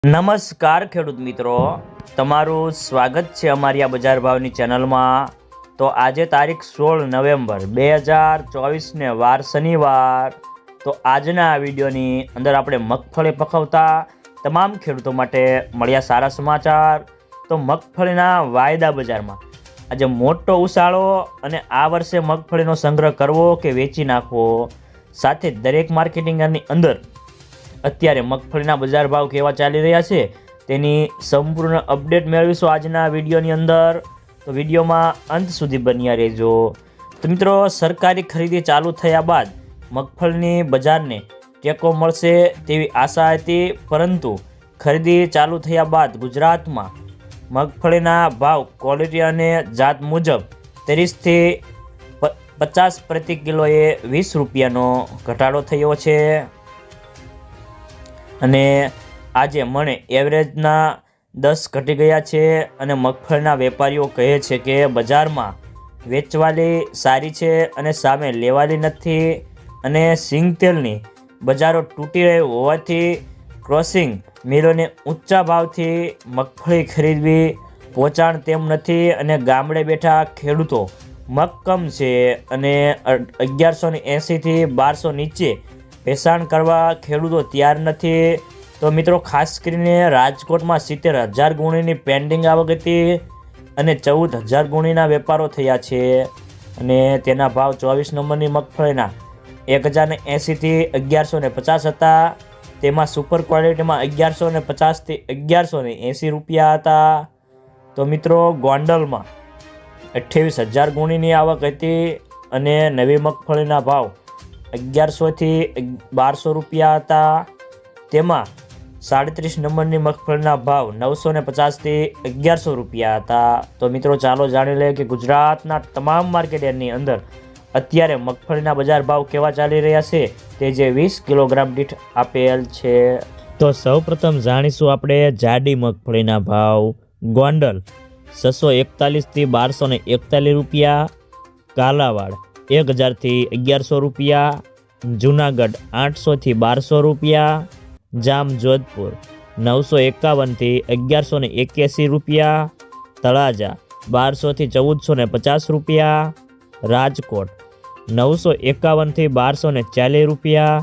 નમસ્કાર ખેડૂત મિત્રો, તમારું સ્વાગત છે અમારી આ બજાર ભાવની ચેનલમાં। તો આજે તારીખ 16 નવેમ્બર 2024ને વાર શનિવાર। તો આજના આ વિડીયોની અંદર આપણે મગફળી પકવતા તમામ ખેડૂતો માટે મળ્યા સારા સમાચાર। તો મગફળીના વાયદા બજારમાં આજે મોટો ઉછાળો અને આ વર્ષે મગફળીનો સંગ્રહ કરવો કે વેચી નાખવો, સાથે દરેક માર્કેટિંગની અંદર અત્યારે મગફળીના બજાર ભાવ કેવા ચાલી રહ્યા છે તેની સંપૂર્ણ અપડેટ મેળવીશું આજના વિડીયોની અંદર। તો વિડીયોમાં અંત સુધી બન્યા રહેજો। તો મિત્રો, સરકારી ખરીદી ચાલુ થયા બાદ મગફળીની બજારને ટેકો મળશે તેવી આશા હતી, પરંતુ ખરીદી ચાલુ થયા બાદ ગુજરાતમાં મગફળીના ભાવ ક્વોલિટી અને જાત મુજબ 30 થી 50 પ્રતિ કિલોએ 20 રૂપિયાનો ઘટાડો થયો છે અને આજે મણે એવરેજના 10 ઘટી ગયા છે અને મગફળીના વેપારીઓ કહે છે કે બજારમાં વેચવાલી સારી છે અને સામે લેવાલી નથી અને સિંગતેલની બજારો તૂટી રહી હોવાથી ક્રોસિંગ મિલોને ઊંચા ભાવથી મગફળી ખરીદવી પહોંચાણ તેમ નથી અને ગામડે બેઠા ખેડૂતો મક્કમ છે અને 1180 થી 1200 નીચે વેચાણ કરવા ખેડૂતો તૈયાર નથી। તો મિત્રો, ખાસ કરીને રાજકોટમાં 70,000 ગુણીની પેન્ડિંગ આવક હતી અને 14,000 ગુણીના વેપારો થયા છે અને તેના ભાવ 24 નંબરની મગફળીના 1080 થી 1150 હતા। તેમાં સુપર ક્વોલિટીમાં 1150 થી 1180 રૂપિયા હતા। તો મિત્રો, ગોંડલમાં 28,000 ગુણીની આવક હતી અને નવી મગફળીના ભાવ 1100 થી 1200 રૂપિયા હતા। તેમાં 37 નંબરની મગફળીના ભાવ 950 થી 1100 રૂપિયા હતા। તો મિત્રો, ચાલો જાણી લઈએ કે ગુજરાતના તમામ માર્કેટની અંદર અત્યારે મગફળીના બજાર ભાવ કેવા ચાલી રહ્યા છે તે જે 20 કિલોગ્રામ દીઠ આપેલ છે। તો સૌપ્રથમ જાણીશું આપણે જાડી મગફળીના ભાવ। ગોંડલ 641 થી 1241 રૂપિયા, કાલાવાડ 1000 થી 1100 રૂપિયા, જુનાગઢ 800 થી 1200 રૂપિયા, જામજોધપુર 951 થી 1181 રૂપિયા, તળાજા 1200 થી 1450 રૂપિયા, રાજકોટ 951 થી 1240 રૂપિયા,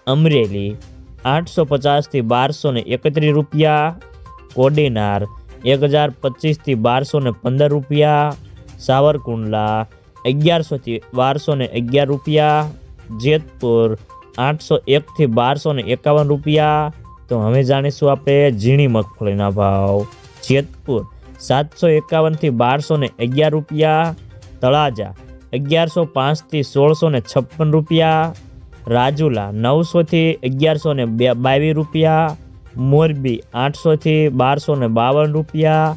અમરેલી 850 થી 1231 રૂપિયા, કોડીનાર 1025 થી 1215 રૂપિયા, સાવરકુંડલા 1100 થી 1211 રૂપિયા, જેતપુર 801 થી 1251 રૂપિયા। તો હવે જાણીશું આપણે ઝીણી મગફળીના ભાવ। જેતપુર 751 થી 1211 રૂપિયા, તળાજા 1105 થી 1656 રૂપિયા, રાજુલા 900 થી 1122 રૂપિયા, મોરબી 800 થી 1252 રૂપિયા,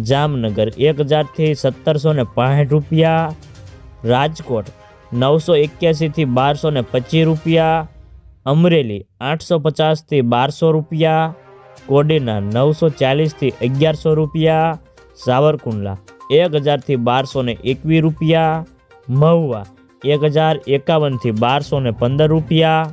જામનગર 1000 થી 1765 રૂપિયા, રાજકોટ 981 થી 1225 રૂપિયા, અમરેલી 850 થી 1200 રૂપિયા, કોડીનાર 940 થી 1100 રૂપિયા, સાવરકુંડલા 1000 થી 1221 રૂપિયા, મહુવા 1051 થી 1215 રૂપિયા।